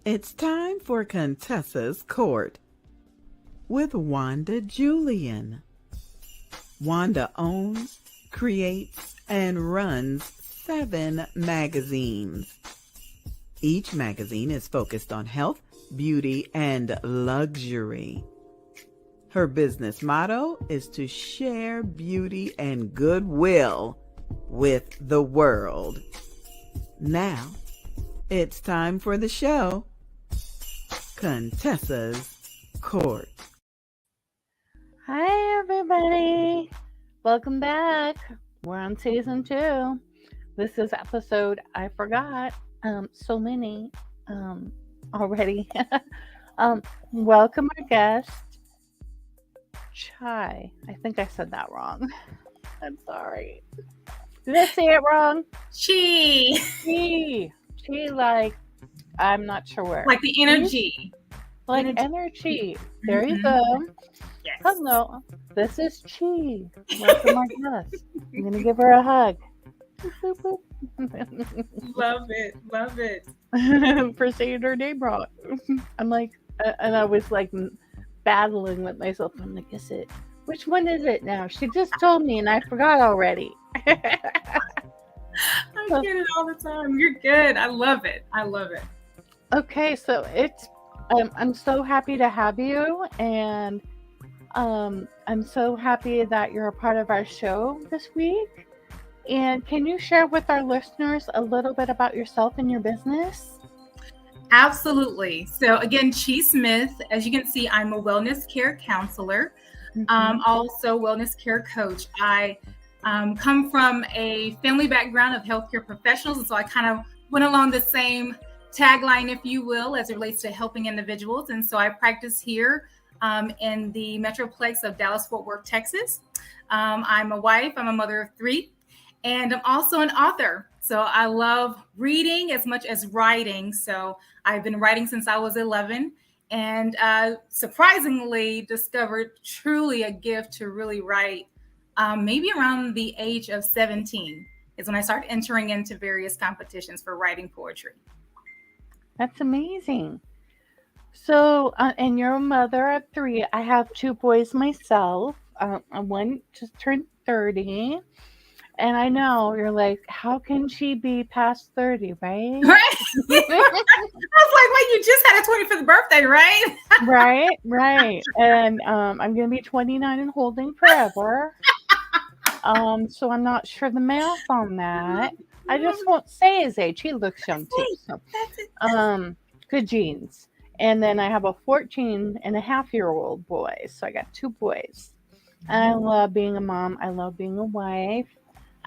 It's time for Contessa's Court with Wanda Julian. Wanda owns, creates, and runs 7 magazines. Each magazine is focused on health, beauty, and luxury. Her business motto is to share beauty and goodwill with the world. Now, it's time for the show, Contessa's Court. Hi, everybody. Welcome back. We're on season 2. This is episode, I forgot, so many already. Welcome our guest, Chai. I think I said that wrong. I'm sorry. Did I say it wrong? Chi, like, I'm not sure where. like the energy. Like energy. There you go. Yes. Hello. This is Chi. Welcome our guest. I'm going to give her a hug. Love it. For saying her name wrong. I'm like, and I was like battling with myself. I'm like, which one is it now? She just told me and I forgot already. I get it all the time. You're good. I love it. Okay, so I'm so happy to have you, and I'm so happy that you're a part of our show this week. And can you share with our listeners a little bit about yourself and your business? Absolutely. So again, Chi Smith, as you can see, I'm a wellness care counselor, also wellness care coach. I come from a family background of healthcare professionals, and so I kind of went along the same tagline, if you will, as it relates to helping individuals. And so I practice here in the Metroplex of Dallas-Fort Worth, Texas. I'm a wife, I'm a mother of 3, and I'm also an author. So I love reading as much as writing. So I've been writing since I was 11, and surprisingly discovered truly a gift to really write maybe around the age of 17 is when I started entering into various competitions for writing poetry. That's amazing. So, and you're a mother of 3. I have 2 boys myself. One just turned 30. And I know you're like, how can she be past 30, right? Right. I was like, wait, you just had a 25th birthday, right? Right. And I'm going to be 29 and holding forever. So I'm not sure the math on that. I just won't say his age. He looks young too. So, good genes. And then I have a 14-and-a-half-year-old boy. So I got 2 boys. I love being a mom. I love being a wife.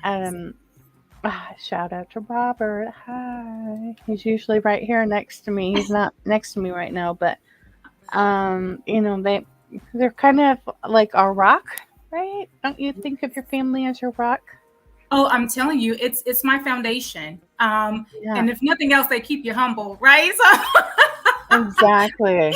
Shout out to Robert. Hi. He's usually right here next to me. He's not next to me right now, but they're kind of like our rock, right? Don't you think of your family as your rock? Oh, I'm telling you, it's my foundation. And if nothing else, they keep you humble, right? So exactly.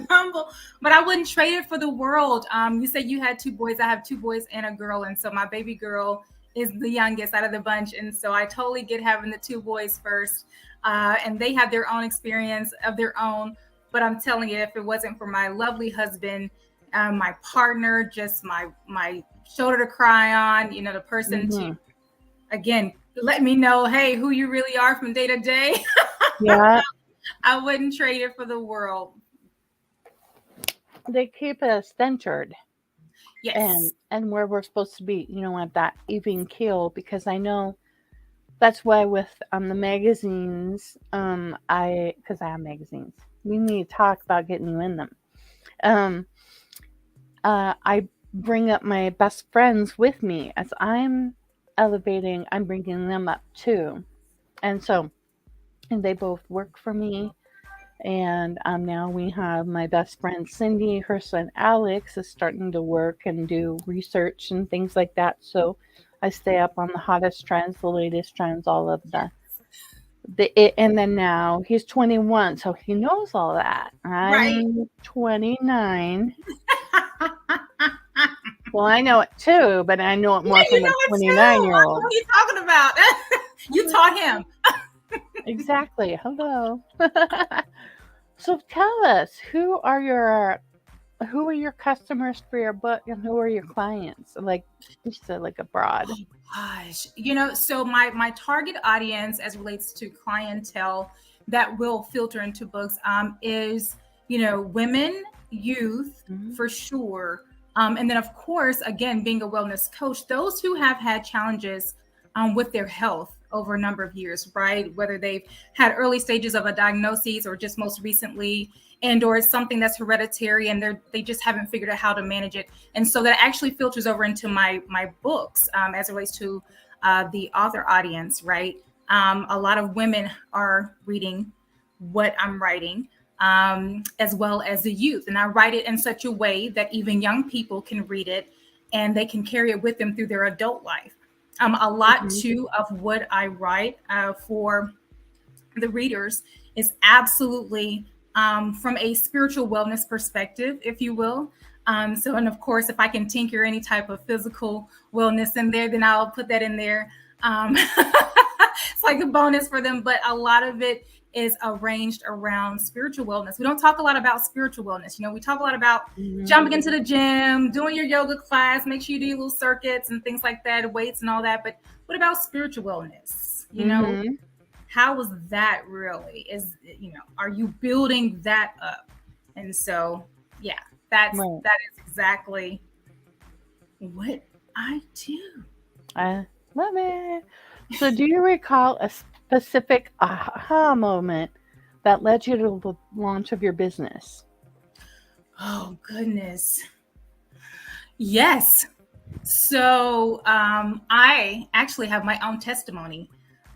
Humble, but I wouldn't trade it for the world. You said you had 2 boys. I have 2 boys and a girl, and so my baby girl is the youngest out of the bunch, and so I totally get having the 2 boys first, and they have their own experience of their own. But I'm telling you, if it wasn't for my lovely husband, my partner, just my shoulder to cry on, the person to, again, let me know, hey, who you really are from day to day. Yeah. I wouldn't trade it for the world. They keep us centered. Yes. And where we're supposed to be, at that even keel, because I know that's why with the magazines, because I have magazines, we need to talk about getting you in them. I bring up my best friends with me as I'm elevating. I'm bringing them up too, and they both work for me. And now we have my best friend Cindy. Her son Alex is starting to work and do research and things like that. So I stay up on the hottest trends, the latest trends, all of and then now he's 21, so he knows all that. I'm 29. Well, I know it too, but I know it more from a 29-year-old. What are you talking about? You taught him. Exactly. Hello. So tell us, who are your customers for your book, and who are your clients? Like you said, like abroad. Gosh, so my target audience as relates to clientele that will filter into books is women, youth Mhm. for sure, and then of course again being a wellness coach, those who have had challenges with their health over a number of years, right? Whether they've had early stages of a diagnosis or just most recently, and or it's something that's hereditary and they just haven't figured out how to manage it. And so that actually filters over into my books as it relates to the author audience, right? A lot of women are reading what I'm writing, as well as the youth. And I write it in such a way that even young people can read it and they can carry it with them through their adult life. A lot Mhm. too of what I write for the readers is absolutely from a spiritual wellness perspective, if you will. And of course, if I can tinker any type of physical wellness in there, then I'll put that in there. It's like a bonus for them, but a lot of it is arranged around spiritual wellness. We don't talk a lot about spiritual wellness. We talk a lot about Mhm. jumping into the gym, doing your yoga class, make sure you do your little circuits and things like that, weights and all that. But what about spiritual wellness? Mhm. How was that really? Are you building that up? And so, yeah, Right. that is exactly what I do. I love it. So, do you recall a specific aha moment that led you to the launch of your business? Oh goodness, yes. So I actually have my own testimony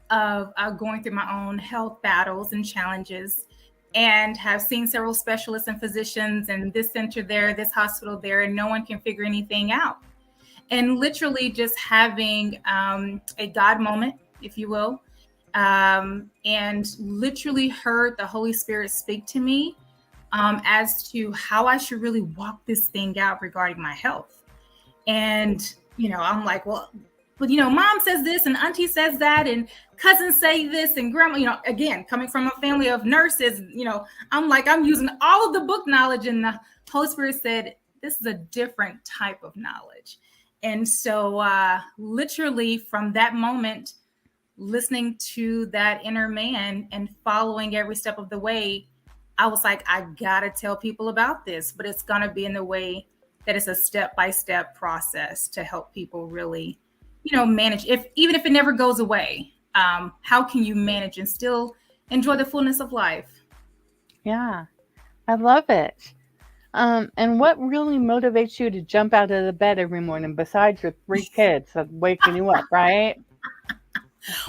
of going through my own health battles and challenges, and have seen several specialists and physicians and this center there, this hospital there, and no one can figure anything out. And literally just having a God moment, if you will, and literally heard the Holy Spirit speak to me as to how I should really walk this thing out regarding my health. And, I'm like, well, but mom says this and auntie says that and cousins say this and grandma, again, coming from a family of nurses, I'm like, I'm using all of the book knowledge, and the Holy Spirit said, this is a different type of knowledge. And so literally from that moment, listening to that inner man and following every step of the way, I was like, I gotta tell people about this, but it's gonna be in the way that it's a step-by-step process to help people really, manage. If even if it never goes away, how can you manage and still enjoy the fullness of life? Yeah, I love it. And what really motivates you to jump out of the bed every morning besides your three kids that waking you up, right?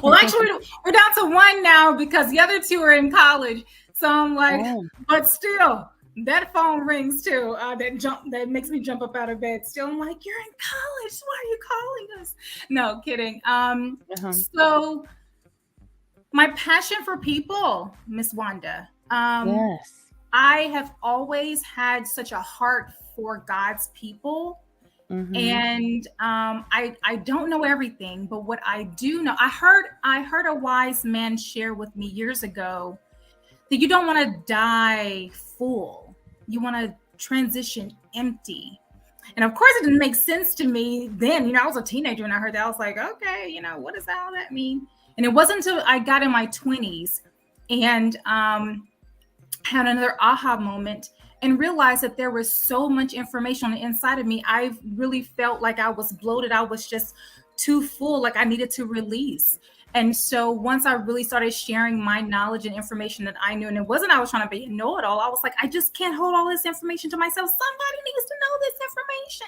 Well, actually, we're down to one now because the other two are in college. So I'm like, Oh, but still, that phone rings too. That makes me jump up out of bed. Still, I'm like, you're in college. Why are you calling us? No, kidding. uh-huh. So my passion for people, Miss Wanda. Yes. I have always had such a heart for God's people, Mm-hmm. and I don't know everything, but what I do know, I heard a wise man share with me years ago that you don't want to die full, you want to transition empty. And of course, it didn't make sense to me then. I was a teenager when I heard that. I was like, okay, what does all that mean? And it wasn't until I got in my 20s and had another aha moment and realized that there was so much information on the inside of me. I really felt like I was bloated. I was just too full, like I needed to release. And so once I really started sharing my knowledge and information that I knew, and it wasn't I was trying to be a know-it-all, I was like, I just can't hold all this information to myself. Somebody needs to know this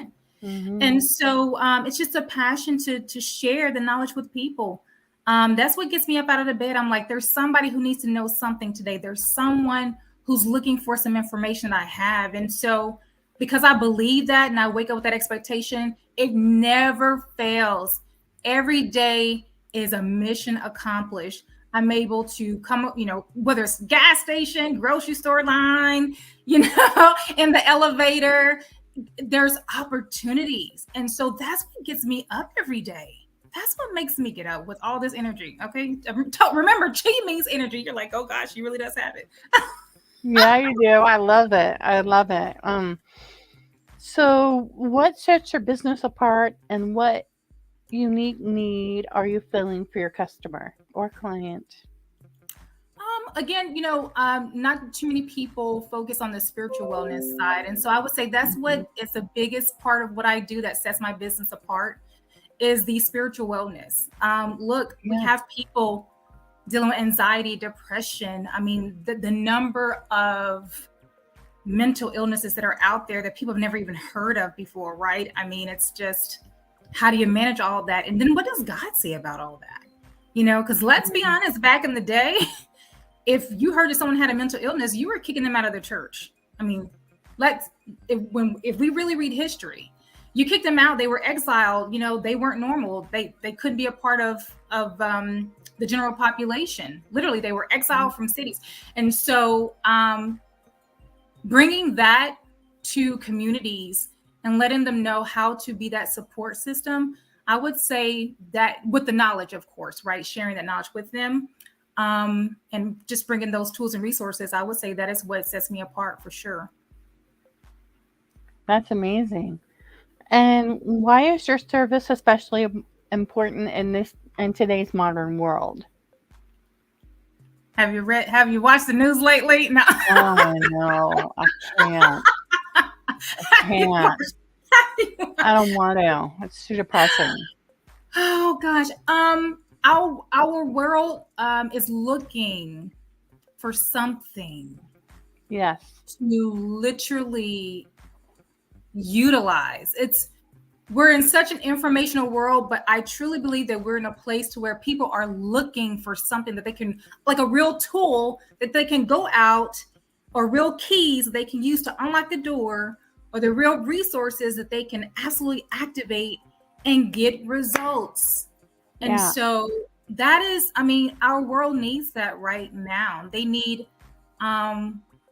information. Mm-hmm. And so it's just a passion to share the knowledge with people. That's what gets me up out of the bed. I'm like, there's somebody who needs to know something today. There's someone who's looking for some information that I have. And so because I believe that and I wake up with that expectation, it never fails. Every day is a mission accomplished. I'm able to come up, whether it's gas station, grocery store line, in the elevator, there's opportunities. And so that's what gets me up every day. That's what makes me get up with all this energy. Okay. Remember, chi means energy. You're like, oh gosh, she really does have it. Yeah, you do. I love it. I love it. So what sets your business apart, and what unique need are you filling for your customer or client? Again, not too many people focus on the spiritual wellness side. And so I would say that's Mhm. what is the biggest part of what I do that sets my business apart is the spiritual wellness. Look, we Yeah. have people dealing with anxiety, depression. I mean, the number of mental illnesses that are out there that people have never even heard of before, right? I mean, it's just how do you manage all of that? And then what does God say about all that? Because let's be honest, back in the day, if you heard that someone had a mental illness, you were kicking them out of the church. I mean, if we really read history, you kicked them out. They were exiled. They weren't normal. They couldn't be a part of the general population. Literally, they were exiled from cities. And so, bringing that to communities and letting them know how to be that support system, I would say that with the knowledge, of course, right? Sharing that knowledge with them. And just bringing those tools and resources, I would say that is what sets me apart for sure. That's amazing. And why is your service especially important in today's modern world? Have you watched the news lately? No. Oh no, I can't. I can't. I don't want to. It's too depressing. Oh gosh. Our world is looking for something Yes. to literally utilize. We're in such an informational world, but I truly believe that we're in a place to where people are looking for something that they can, like a real tool that they can go out, or real keys they can use to unlock the door, or the real resources that they can absolutely activate and get results. And Yeah. so that is, I mean, our world needs that right now. They need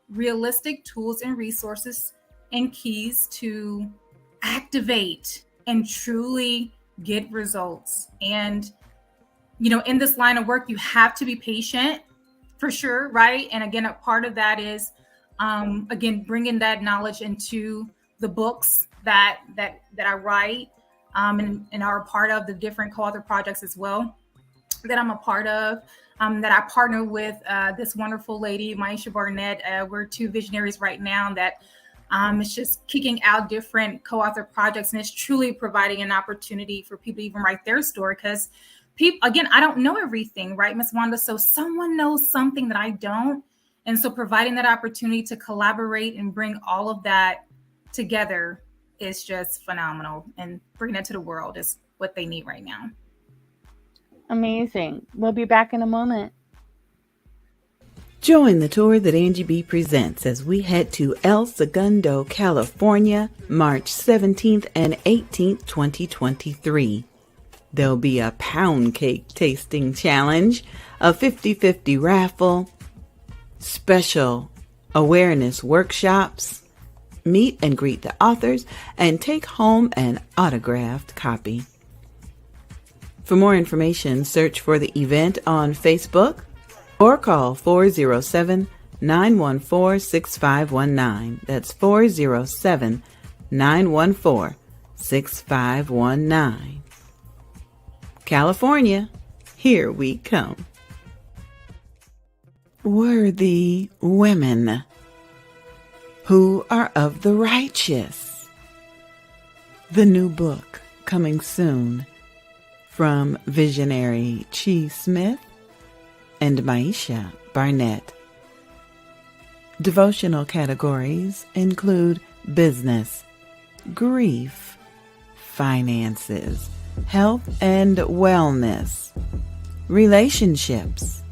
realistic tools and resources and keys to activate and truly get results. And, in this line of work, you have to be patient for sure, right? And again, a part of that is, again, bringing that knowledge into the books that I write, and are a part of the different co-author projects as well that I'm a part of, that I partner with this wonderful lady, Maisha Barnett. We're two visionaries right now that it's just kicking out different co-author projects, and it's truly providing an opportunity for people to even write their story, because people, again, I don't know everything, right, Miss Wanda? So someone knows something that I don't. And so providing that opportunity to collaborate and bring all of that together is just phenomenal. And bringing that to the world is what they need right now. Amazing. We'll be back in a moment. Join the tour that Angie B presents as we head to El Segundo, California, March 17th and 18th, 2023. There'll be a pound cake tasting challenge, a 50-50 raffle, special awareness workshops, meet and greet the authors, and take home an autographed copy. For more information, search for the event on Facebook or call 407-914-6519. That's 407-914-6519. California, here we come. Worthy women who are of the righteous. The new book coming soon from visionary Chi Smith and Maisha Barnett. Devotional categories include business, grief, finances, health and wellness, relationships,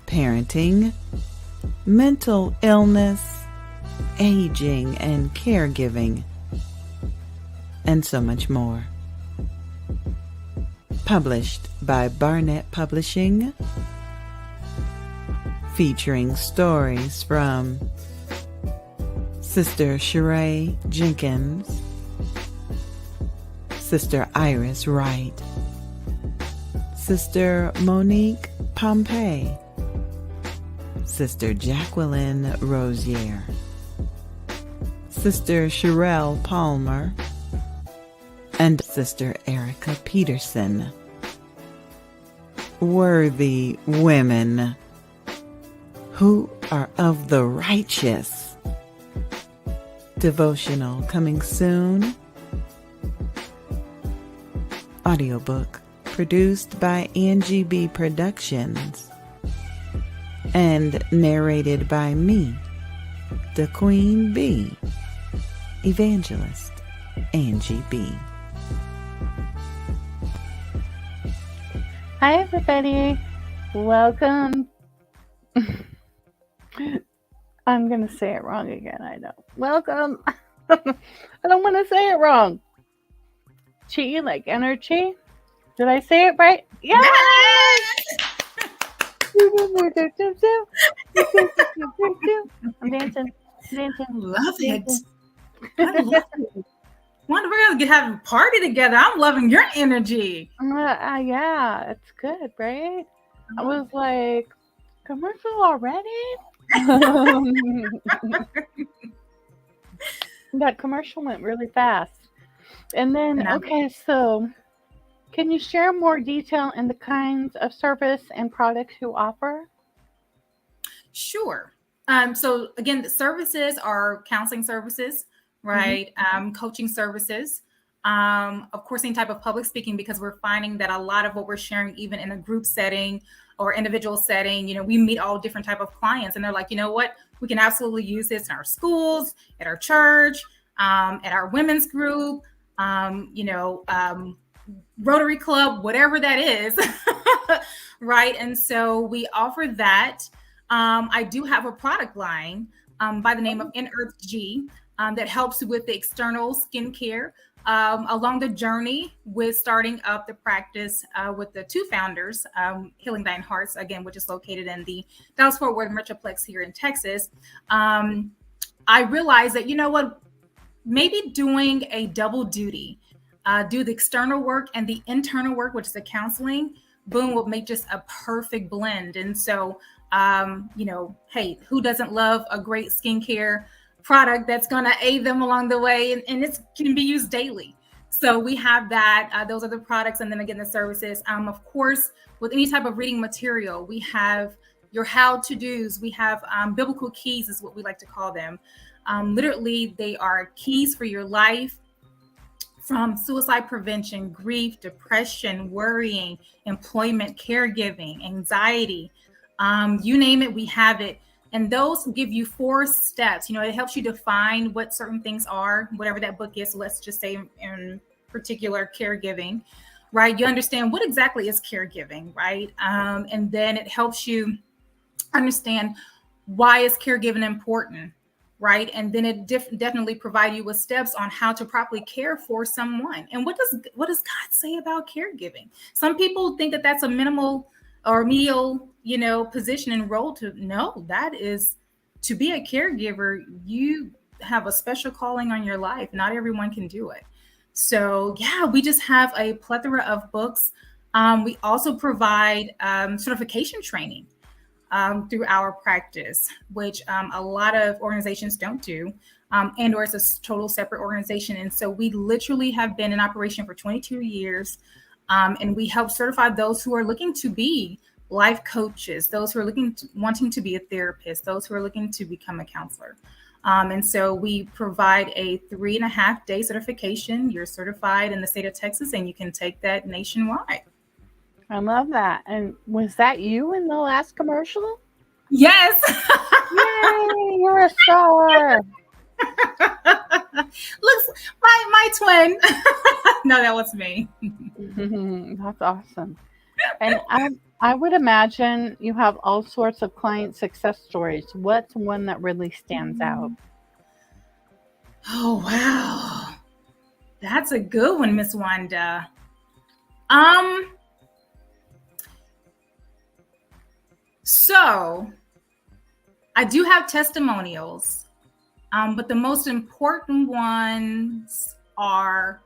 parenting, mental illness, aging and caregiving, and so much more. Published by Barnett Publishing, featuring stories from Sister Sheree Jenkins, Sister Iris Wright, Sister Monique Pompey, Sister Jacqueline Rosier, Sister Sherelle Palmer, and Sister Erica Peterson. Worthy women who are of the righteous. Devotional coming soon. Audiobook produced by Angie B. Productions and narrated by me, the Queen Bee, Evangelist Angie B. Hi, everybody. Welcome. I'm going to say it wrong again. I know. Welcome. I don't want to say it wrong. Chi, like energy. Did I say it right? Yes! I'm dancing. Love it. I love it. Wonder we're gonna have a party together. I'm loving your energy. Yeah, it's good, right? I was like, commercial already? That commercial went really fast. And then, okay, so can you share more detail in the kinds of service and products you offer? Sure. So again, the services are counseling services, right? Coaching services. Of course, any type of public speaking, because we're finding that a lot of what we're sharing, even in a group setting or individual setting, we meet all different type of clients, and they're like, you know what, we can absolutely use this in our schools, at our church, at our women's group, Rotary Club, whatever that is, right? And so we offer that. I do have a product line by the name of Earth G that helps with the external skincare along the journey with starting up the practice with the two founders, Healing Thine Hearts, again, which is located in the Dallas-Fort Worth Metroplex here in Texas. I realized that, maybe doing a double duty, do the external work and the internal work, which is the counseling, boom, will make just a perfect blend. And so, hey, who doesn't love a great skincare product that's going to aid them along the way, and it can be used daily. So we have that. Those are the products. And then again, the services. Of course, with any type of reading material, we have your how-to-dos. We have biblical keys is what we like to call them. Literally, they are keys for your life, from suicide prevention, grief, depression, worrying, employment, caregiving, anxiety, you name it, we have it. And those give you 4 steps. It helps you define what certain things are, whatever that book is. So let's just say in particular caregiving, right? You understand what exactly is caregiving, right? And then it helps you understand why is caregiving important, right? And then it definitely provide you with steps on how to properly care for someone. And what does God say about caregiving? Some people think that that's a minimal or medial, position and role. No, that is, to be a caregiver, you have a special calling on your life. Not everyone can do it. So yeah, we just have a plethora of books. We also provide certification training through our practice, which a lot of organizations don't do, or it's a total separate organization. And so we literally have been in operation for 22 years, and we help certify those who are looking to be life coaches, those who are wanting to be a therapist, those who are looking to become a counselor. And so we provide a 3.5-day certification. You're certified in the state of Texas, and you can take that nationwide. I love that. And was that you in the last commercial? Yes. Yay, you're a star. Looks my twin. No, that was me. That's awesome. And I would imagine you have all sorts of client success stories. What's one that really stands out? Oh, wow. That's a good one, Miss Wanda. So I do have testimonials, but the most important ones are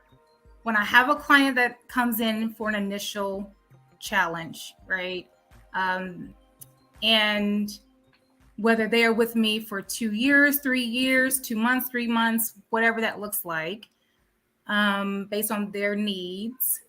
when I have a client that comes in for an initial challenge, right? And whether they are with me for 2 years, 3 years, 2 months, 3 months, whatever that looks like, based on their needs,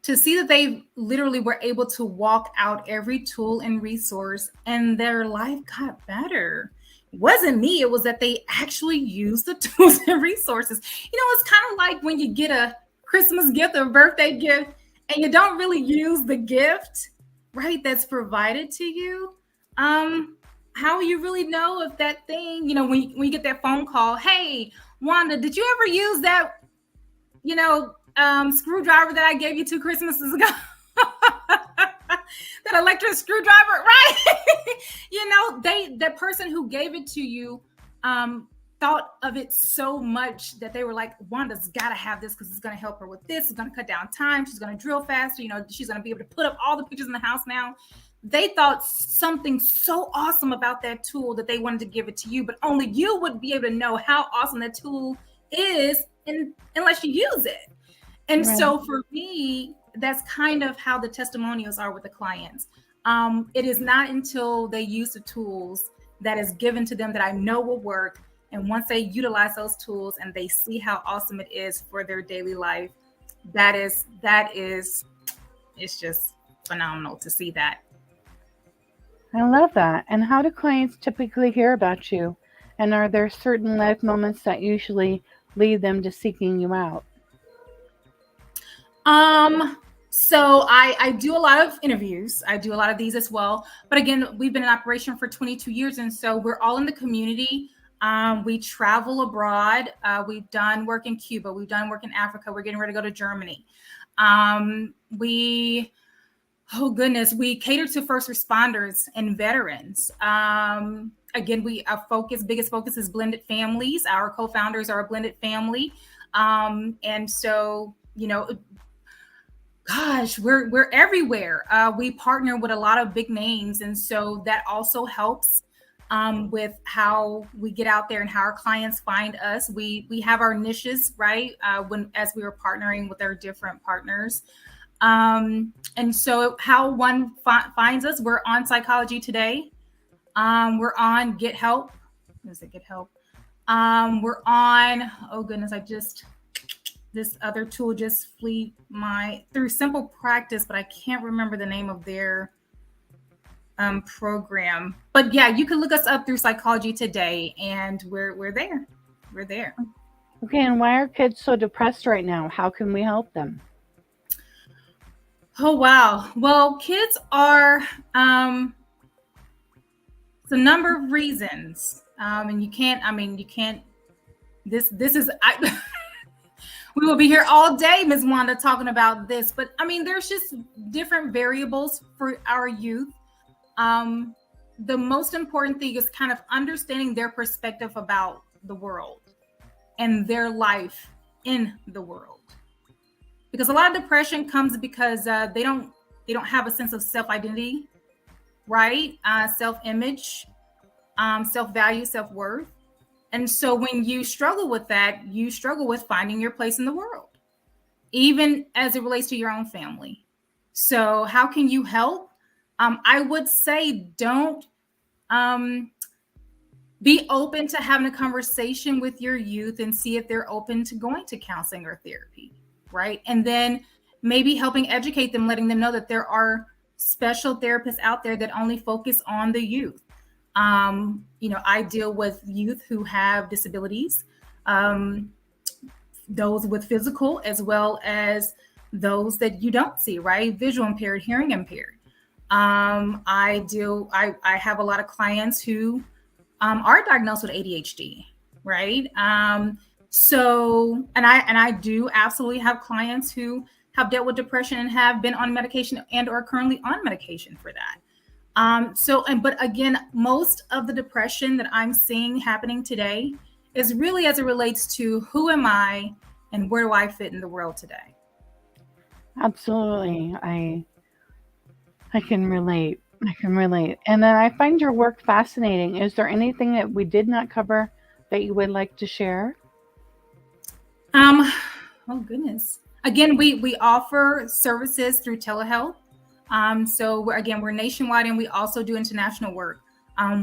to see that they literally were able to walk out every tool and resource and their life got better. It wasn't me. It was that they actually used the tools and resources. It's kind of like when you get a Christmas gift or a birthday gift and you don't really use the gift, right, that's provided to you. How you really know if that thing, when you get that phone call, hey, Wanda, did you ever use that, screwdriver that I gave you 2 Christmases ago? That electric screwdriver, right? The person who gave it to you thought of it so much that they were like, Wanda's got to have this because it's going to help her with this. It's going to cut down time. She's going to drill faster. She's going to be able to put up all the pictures in the house now. They thought something so awesome about that tool that they wanted to give it to you, but only you would be able to know how awesome that tool is unless you use it. And right. So for me, that's kind of how the testimonials are with the clients. It is not until they use the tools that is given to them that I know will work. And once they utilize those tools and they see how awesome it is for their daily life, it's just phenomenal to see that. I love that. And how do clients typically hear about you? And are there certain life moments that usually lead them to seeking you out? So I do a lot of interviews. I do a lot of these as well. But again, we've been in operation for 22 years. And so we're all in the community. We travel abroad. We've done work in Cuba. We've done work in Africa. We're getting ready to go to Germany. We cater to first responders and veterans. Again, our biggest focus is blended families. Our co-founders are a blended family. And so, we're everywhere. We partner with a lot of big names. And so that also helps with how we get out there and how our clients find us. We have our niches, right? As we were partnering with our different partners. And so how one finds us, we're on Psychology Today. We're on Get Help. Is it Get Help? We're on, this other tool just through Simple Practice, but I can't remember the name of their program. But yeah, you can look us up through Psychology Today, and we're there. We're there. Okay, and why are kids so depressed right now? How can we help them? Oh wow. Well, kids are it's a number of reasons. And you can't. This is we will be here all day, Ms. Wanda, talking about this. But there's just different variables for our youth. The most important thing is kind of understanding their perspective about the world and their life in the world. Because a lot of depression comes because they don't have a sense of self-identity, right? Self-image, self-value, self-worth. And so when you struggle with that, you struggle with finding your place in the world, even as it relates to your own family. So how can you help? I would say don't be open to having a conversation with your youth and see if they're open to going to counseling or therapy, right? And then maybe helping educate them, letting them know that there are special therapists out there that only focus on the youth. I deal with youth who have disabilities, those with physical as well as those that you don't see, right? Visual impaired, hearing impaired. I have a lot of clients who are diagnosed with ADHD, right? So I do absolutely have clients who have dealt with depression and have been on medication and are currently on medication for that. But again, most of the depression that I'm seeing happening today is really as it relates to who am I and where do I fit in the world today? Absolutely. I can relate. And then I find your work fascinating. Is there anything that we did not cover that you would like to share? Oh goodness. Again, we offer services through telehealth. So we're nationwide, and we also do international work.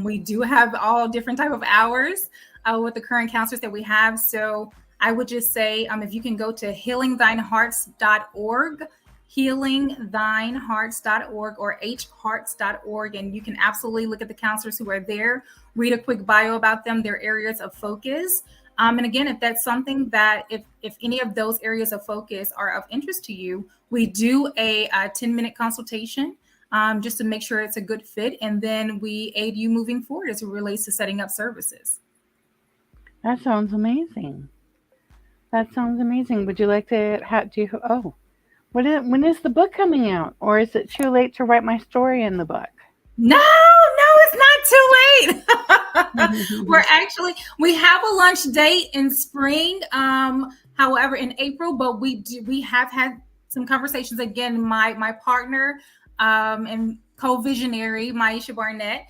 We do have all different type of hours with the current counselors that we have. So I would just say, if you can go to healingthinehearts.org, healingthinehearts.org or hearts.org, and you can absolutely look at the counselors who are there, read a quick bio about them, their areas of focus. And again, if that's something that, if any of those areas of focus are of interest to you, we do a 10-minute consultation just to make sure it's a good fit. And then we aid you moving forward as it relates to setting up services. That sounds amazing. That sounds amazing. Would you like to when is the book coming out? Or is it too late to write my story in the book? No, it's not too late. We have a launch date in spring. However, in April, but we have had some conversations. Again, my partner and co-visionary, Maisha Barnett,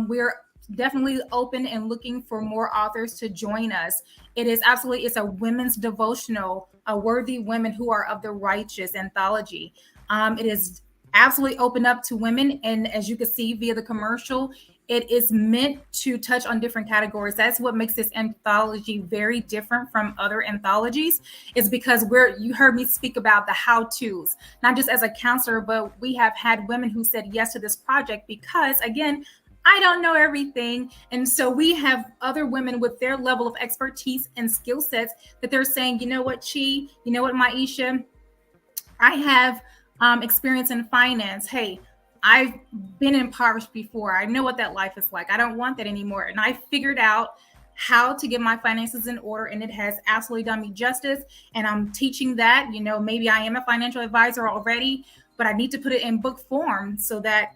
we're definitely open and looking for more authors to join us. It's a women's devotional, a worthy women who are of the righteous anthology. It is absolutely open up to women. And as you can see via the commercial, it is meant to touch on different categories. That's what makes this anthology very different from other anthologies, is because you heard me speak about the how-tos, not just as a counselor, but we have had women who said yes to this project because, again, I don't know everything. And so we have other women with their level of expertise and skill sets that they're saying, you know what, Chi, you know what, Maisha, I have experience in finance. Hey, I've been impoverished before. I know what that life is like. I don't want that anymore. And I figured out how to get my finances in order, and it has absolutely done me justice. And I'm teaching that, maybe I am a financial advisor already, but I need to put it in book form so that,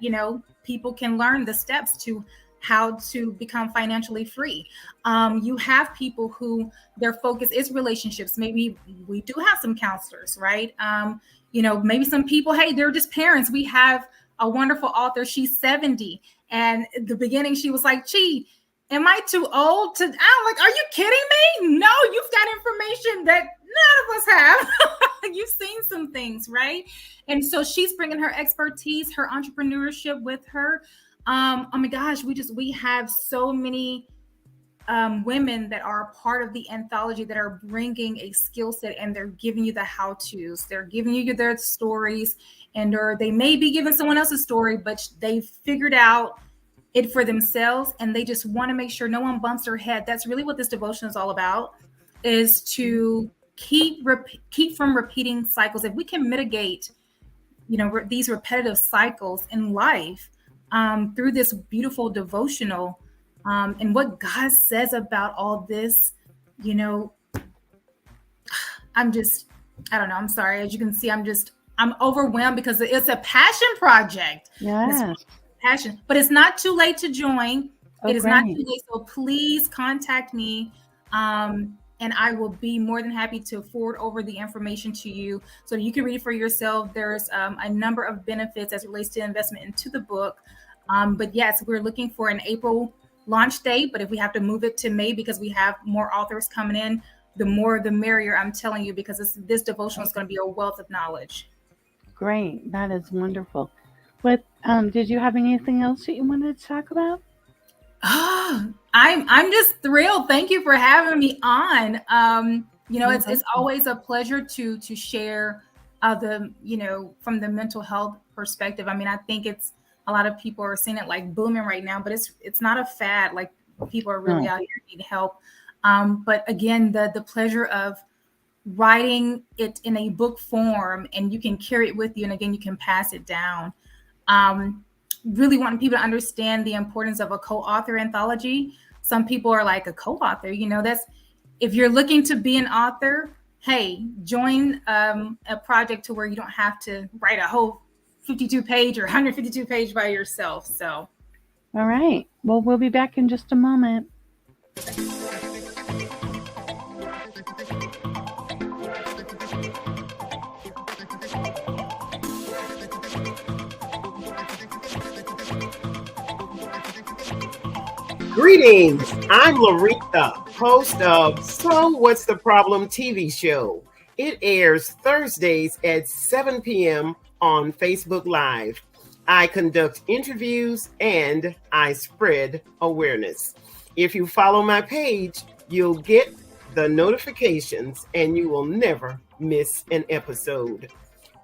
people can learn the steps to how to become financially free. You have people who their focus is relationships. Maybe we do have some counselors, right? Maybe some people, hey, they're just parents. We have a wonderful author. She's 70. And at the beginning, she was like, Chi, am I too old to, I'm like, are you kidding me? No, you've got information that none of us have. You've seen some things, right? And so she's bringing her expertise, her entrepreneurship with her. Oh my gosh, we have so many women that are a part of the anthology that are bringing a skill set, and they're giving you the how-tos. They're giving you their stories, or they may be giving someone else's story, but they figured out it for themselves, and they just want to make sure no one bumps their head. That's really what this devotion is all about, is to keep from repeating cycles. If we can mitigate, these repetitive cycles in life through this beautiful devotional, and what God says about all this, I don't know. I'm sorry. As you can see, I'm overwhelmed because it's a passion project. Yeah. Passion, but it's not too late to join. It is great. Not too late. So please contact me. And I will be more than happy to forward over the information to you so that you can read it for yourself. There's a number of benefits as it relates to investment into the book. But yes, we're looking for an April launch date, but if we have to move it to May because we have more authors coming in, the more the merrier, I'm telling you, because this devotional is going to be a wealth of knowledge. Great. That is wonderful. But did you have anything else that you wanted to talk about? I'm just thrilled. Thank you for having me on. It's always a pleasure to share from the mental health perspective. I mean, I think it's a lot of people are seeing it like booming right now, but it's not a fad. Like, people are really out here need help. But again, the pleasure of writing it in a book form, and you can carry it with you, and again, you can pass it down. Really wanting people to understand the importance of a co-author anthology. Some people are like, a co-author, that's, if you're looking to be an author, hey, join a project to where you don't have to write a whole 52-page or 152-page by yourself. So, all right. Well, we'll be back in just a moment. Greetings, I'm Larita, host of So What's the Problem TV show. It airs Thursdays at 7 p.m. on Facebook Live. I conduct interviews and I spread awareness. If you follow my page, you'll get the notifications and you will never miss an episode.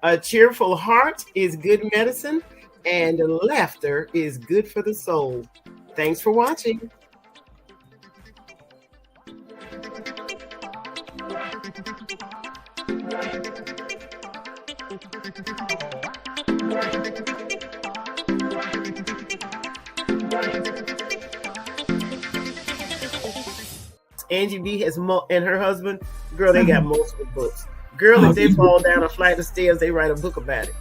A cheerful heart is good medicine, and laughter is good for the soul. Thanks for watching. Angie B has and her husband, girl, they got multiple books. Girl, if they fall down a flight of stairs, they write a book about it.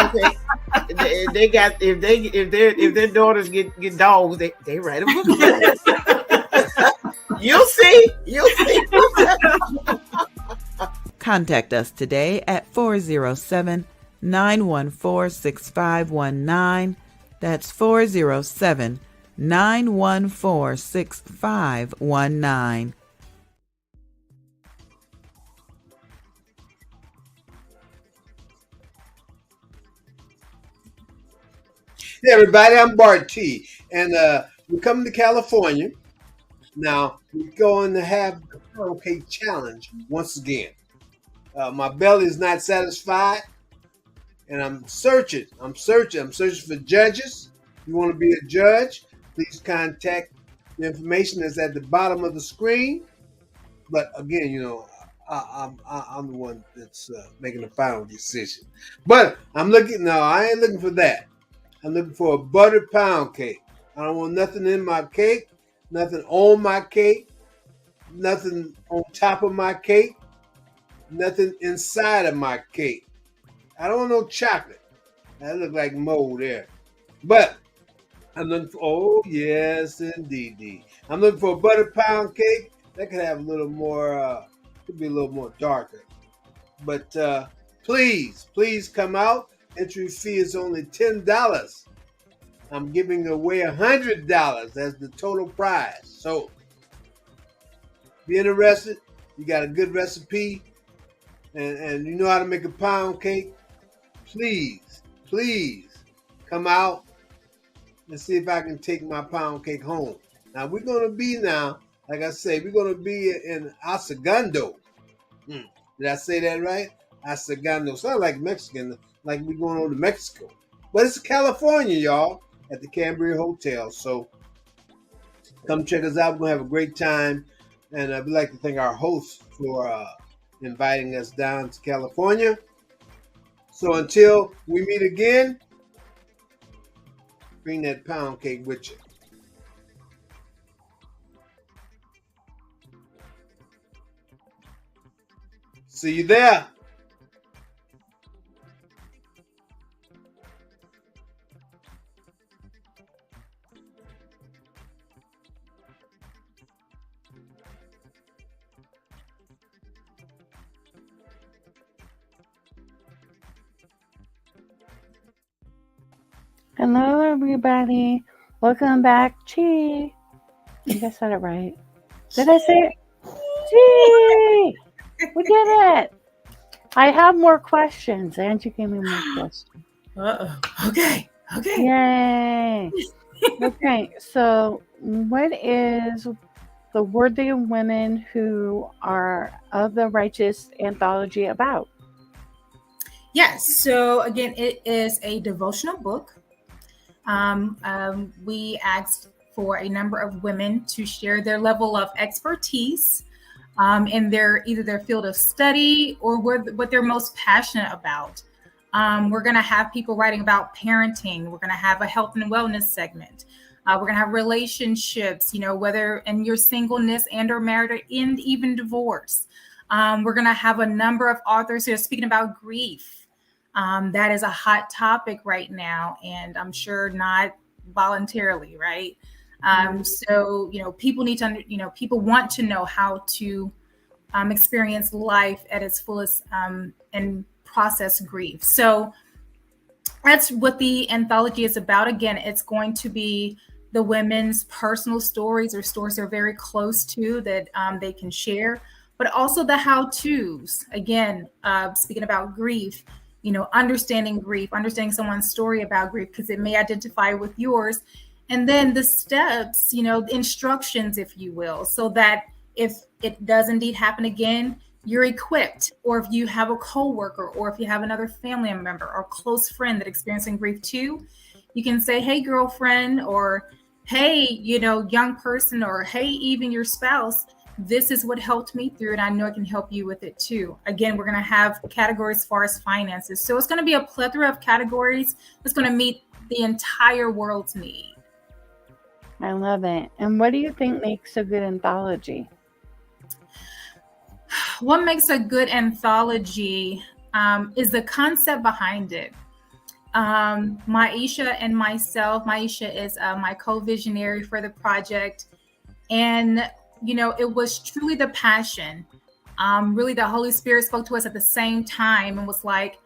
Okay. They got if their daughters get dogs, they write a book about it. You'll see. Contact us today at 407-914-6519. That's 407-914-6519. Hey everybody, I'm Bart T, and we're coming to California. Now, we're going to have the pound cake challenge once again. My belly is not satisfied, and I'm searching for judges. If you want to be a judge, please contact the information that's at the bottom of the screen. But again, I'm the one that's making the final decision. But I ain't looking for that. I'm looking for a buttered pound cake. I don't want nothing in my cake, nothing on my cake, nothing on top of my cake, nothing inside of my cake. I don't want no chocolate. That look like mold there. But I'm looking for, oh yes indeed. I'm looking for a buttered pound cake. That could have a little more, could be a little more darker. But please come out. Entry fee is only $10. I'm giving away $100 as the total prize. So, be interested. You got a good recipe, and you know how to make a pound cake. Please come out and see if I can take my pound cake home. Now we're gonna be like I say, we're gonna be in Segundo. Did I say that right? Segundo. Sounds like Mexican. Like we're going over to Mexico. But it's California, y'all, at the Cambria Hotel. So come check us out. We're going to have a great time. And I'd like to thank our hosts for inviting us down to California. So until we meet again, bring that pound cake with you. See you there. Hello, everybody. Welcome back, Chi. I think I said it right. Did I say it? Chi! We did it. I have more questions. Angie gave me more questions. Okay. Yay. Okay, so what is the Worthy Women Who Are of the Righteous anthology about? Yes. So again, it is a devotional book. We asked for a number of women to share their level of expertise in either their field of study or what they're most passionate about. We're going to have people writing about parenting. We're going to have a health and wellness segment. We're going to have relationships, whether in your singleness and or married and even divorce. We're going to have a number of authors who are speaking about grief. That is a hot topic right now, and I'm sure not voluntarily, right? So, people need to, people want to know how to experience life at its fullest and process grief. So that's what the anthology is about. Again, it's going to be the women's personal stories or stories they're very close to that they can share, but also the how-tos. Again, speaking about grief, understanding grief, understanding someone's story about grief, because it may identify with yours. And then the steps, the instructions, if you will, so that if it does indeed happen again, you're equipped. Or if you have a coworker, or if you have another family member or close friend that experiencing grief too, you can say, hey, girlfriend, or hey, young person, or hey, even your spouse, this is what helped me through it. I know I can help you with it too. Again, we're going to have categories as far as finances. So it's going to be a plethora of categories that's going to meet the entire world's need. I love it. And what do you think makes a good anthology? What makes a good anthology is the concept behind it. Maisha and myself, Maisha is my co-visionary for the project. And, it was truly the passion. Really, the Holy Spirit spoke to us at the same time and was like,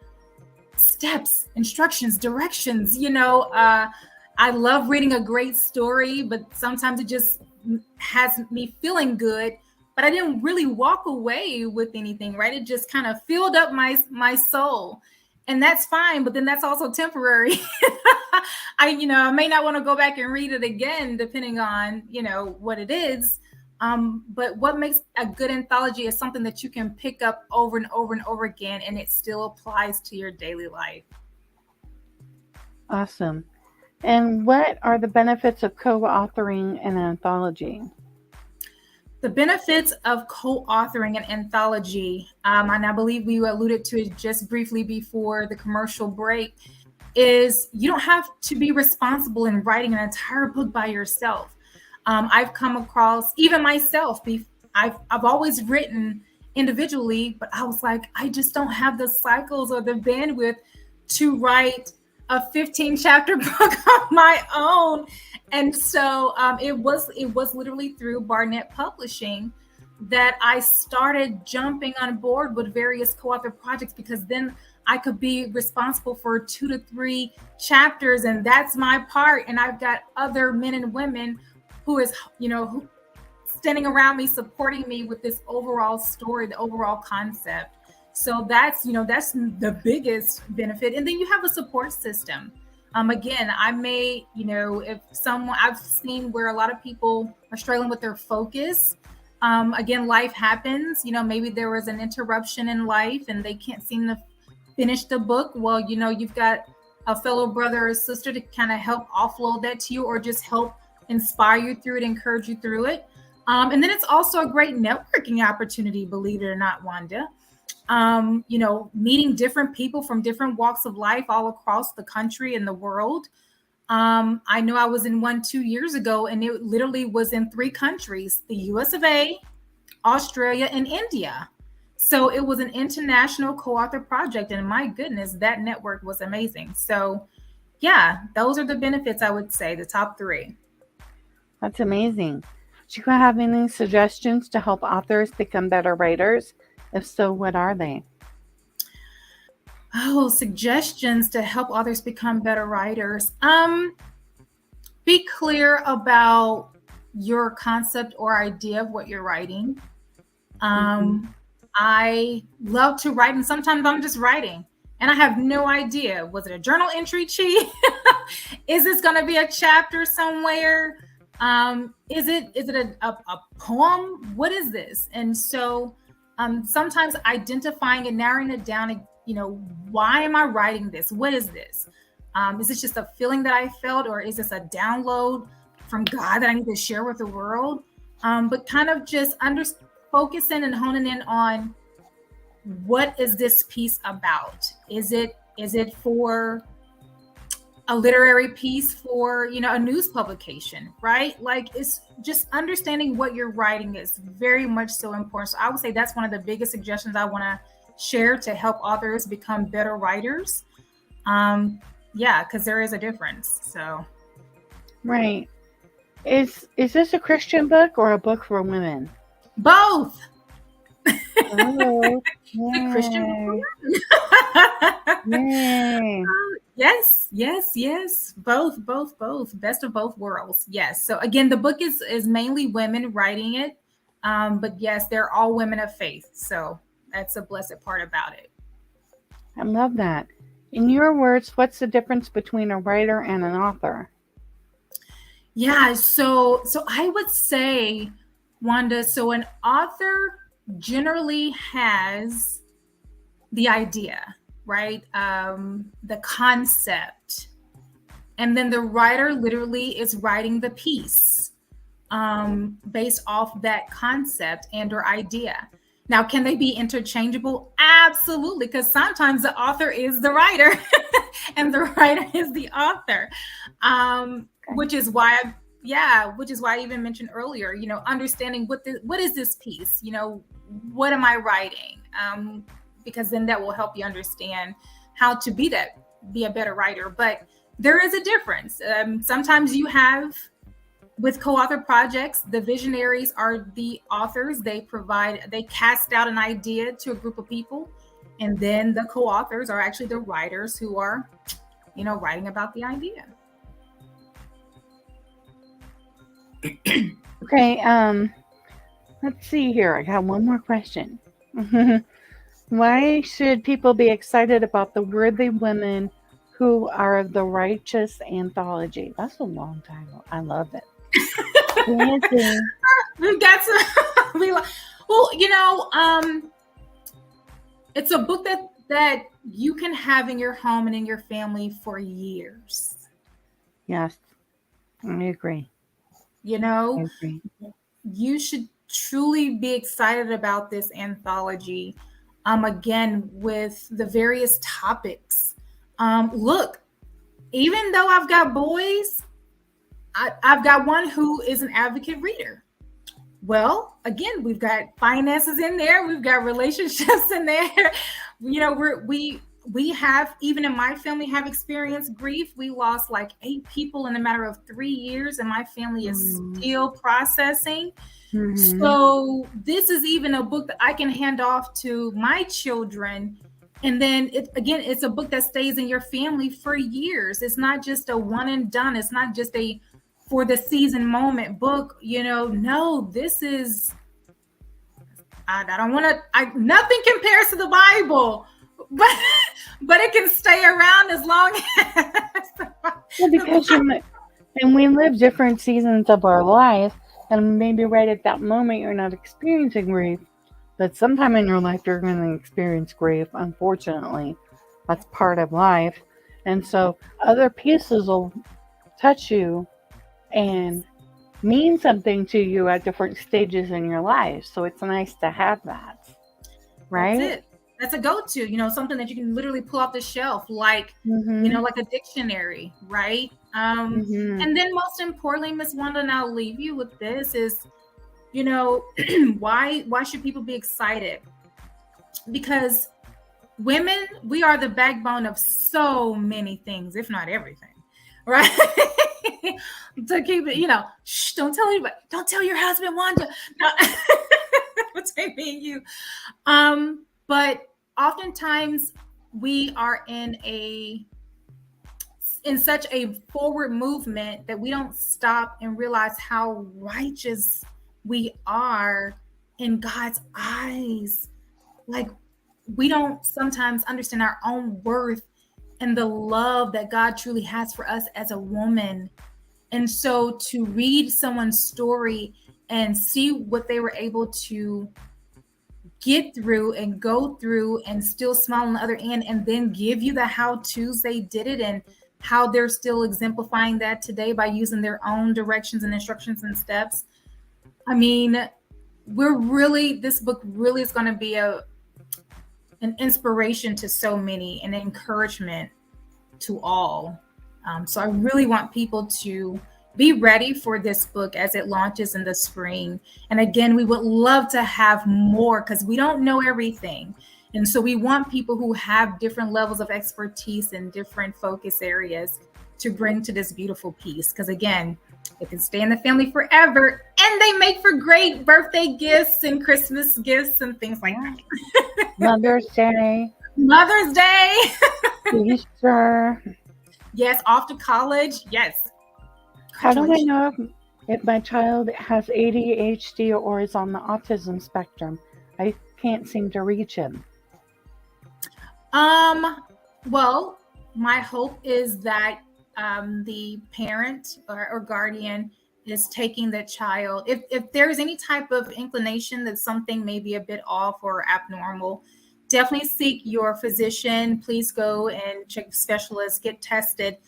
steps, instructions, directions. I love reading a great story, but sometimes it just has me feeling good. But I didn't really walk away with anything, right? It just kind of filled up my soul. And that's fine, but then that's also temporary. I may not want to go back and read it again, depending on, what it is. But what makes a good anthology is something that you can pick up over and over and over again, and it still applies to your daily life. Awesome. And what are the benefits of co-authoring an anthology? The benefits of co-authoring an anthology, and I believe we alluded to it just briefly before the commercial break, is you don't have to be responsible in writing an entire book by yourself. I've come across, even myself, I've always written individually, but I was like, I just don't have the cycles or the bandwidth to write a 15-chapter book on my own. And so it was literally through Barnett Publishing that I started jumping on board with various co-author projects, because then I could be responsible for 2 to 3 chapters, and that's my part. And I've got other men and women who is, who standing around me, supporting me with this overall story, the overall concept. So that's the biggest benefit. And then you have a support system. Again, I may, if someone, I've seen where a lot of people are struggling with their focus. Again, life happens, maybe there was an interruption in life and they can't seem to finish the book. Well, you've got a fellow brother or sister to kind of help offload that to you, or just help inspire you through it, encourage you through it. And then it's also a great networking opportunity, believe it or not, Wanda. Meeting different people from different walks of life all across the country and the world. I know I was in one 2 years ago, and it literally was in 3 countries, the US of A, Australia, and India. So it was an international co-author project, and my goodness, that network was amazing. So yeah, those are the benefits, I would say, the top 3. That's amazing. Do you have any suggestions to help authors become better writers? If so, what are they? Oh, suggestions to help authors become better writers. Be clear about your concept or idea of what you're writing. I love to write, and sometimes I'm just writing and I have no idea. Was it a journal entry, Chi? Is this going to be a chapter somewhere? Is it a poem? What is this? And so sometimes identifying and narrowing it down, why am I writing this? What is this? Is this just a feeling that I felt, or is this a download from God that I need to share with the world? But kind of just focusing and honing in on, what is this piece about? Is it for a literary piece, for a news publication, right? Like, it's just understanding what you're writing is very much so important. So I would say that's one of the biggest suggestions I want to share to help authors become better writers. Because there is a difference. So right. Is this a Christian book or a book for women? Both. Oh, The Christian book. yay. Yes. Both. Best of both worlds. Yes. So again, the book is mainly women writing it. But yes, they're all women of faith. So that's a blessed part about it. I love that. In your words, what's the difference between a writer and an author? Yeah, so I would say, Wanda, so an author generally has the idea, right? The concept. And then the writer literally is writing the piece based off that concept and or idea. Now, can they be interchangeable? Absolutely, because sometimes the author is the writer and the writer is the author, which is why I even mentioned earlier, understanding what is this piece, what am I writing? Because then that will help you understand how to be a better writer. But there is a difference. Sometimes you have, with co-author projects, the visionaries are the authors. They cast out an idea to a group of people, and then the co-authors are actually the writers who are, writing about the idea. Okay, let's see here. I got one more question. Why should people be excited about the Worthy Women Who Are the Righteous anthology? That's a long title. I love it. We've got some. It's a book that you can have in your home and in your family for years. Yes, I agree. I agree. You should truly be excited about this anthology. Again, with the various topics. Look, even though I've got boys, I've got one who is an advocate reader. Well, again, we've got finances in there. We've got relationships in there. We have, even in my family, have experienced grief. We lost like 8 people in a matter of 3 years, and my family is still processing. Mm-hmm. So this is even a book that I can hand off to my children. And then it's a book that stays in your family for years. It's not just a one and done. It's not just a for the season moment book. No, this is, I don't want to, nothing compares to the Bible, but it can stay around as long as. Well, because and we live different seasons of our life, and maybe right at that moment you're not experiencing grief, but sometime in your life you're going to experience grief. Unfortunately, that's part of life, and so other pieces will touch you and mean something to you at different stages in your life. So it's nice to have that, right? That's it. That's a go-to, something that you can literally pull off the shelf, like, like a dictionary, right? And then most importantly, Miss Wanda, and I'll leave you with this is, why should people be excited? Because women, we are the backbone of so many things, if not everything, right? To keep it, shh, don't tell anybody. Don't tell your husband, Wanda. No. Between me and you. But oftentimes we are in such a forward movement that we don't stop and realize how righteous we are in God's eyes. Like, we don't sometimes understand our own worth and the love that God truly has for us as a woman. And so to read someone's story and see what they were able to get through and go through and still smile on the other end, and then give you the how-tos they did it and how they're still exemplifying that today by using their own directions and instructions and steps. I mean, this book really is going to be an inspiration to so many, and an encouragement to all. So I really want people to be ready for this book as it launches in the spring. And again, we would love to have more, because we don't know everything. And so we want people who have different levels of expertise and different focus areas to bring to this beautiful piece. Because again, it can stay in the family forever, and they make for great birthday gifts and Christmas gifts and things like that. Mother's Day. Easter. Yes, off to college. Yes. How do I know if my child has ADHD or is on the autism spectrum? I can't seem to reach him. Well, my hope is that the parent or guardian is taking the child. If there's any type of inclination that something may be a bit off or abnormal, definitely seek your physician. Please go and check specialists, get tested.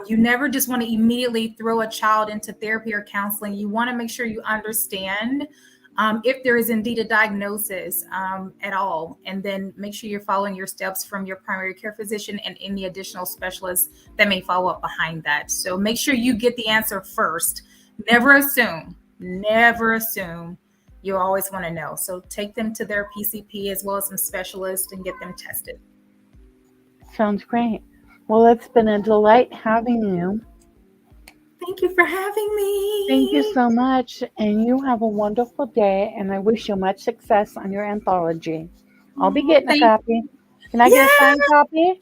You never just want to immediately throw a child into therapy or counseling. You want to make sure you understand if there is indeed a diagnosis at all, and then make sure you're following your steps from your primary care physician and any additional specialists that may follow up behind that. So make sure you get the answer first. Never assume. You always want to know. So take them to their PCP as well as some specialists and get them tested. Sounds great. Well, it's been a delight having you. Thank you for having me. Thank you so much. And you have a wonderful day. And I wish you much success on your anthology. I'll be getting a copy. Can I get a signed copy?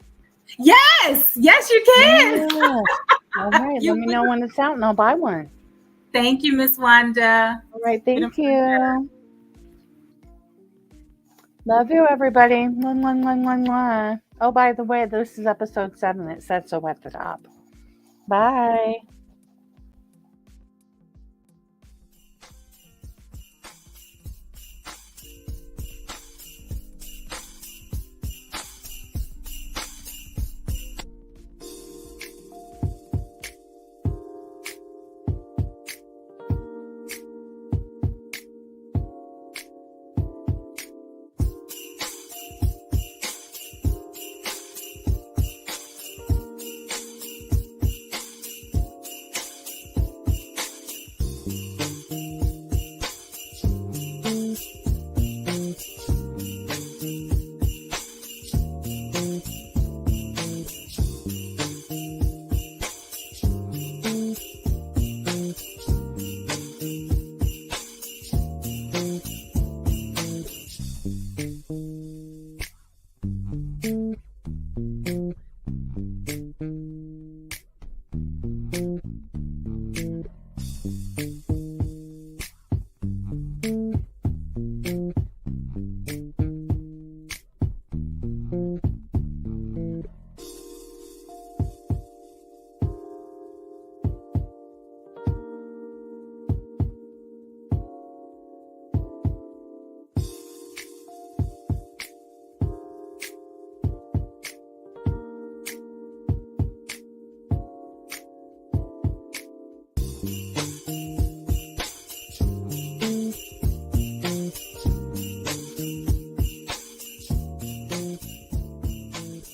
Yes, you can. Yeah. All right. Let me know when it's out and I'll buy one. Thank you, Miss Wanda. All right. Thank you. Love you, everybody. Mwah, mwah, mwah, mwah, mwah. Oh, by the way, this is episode 7. It said so at the top. Bye.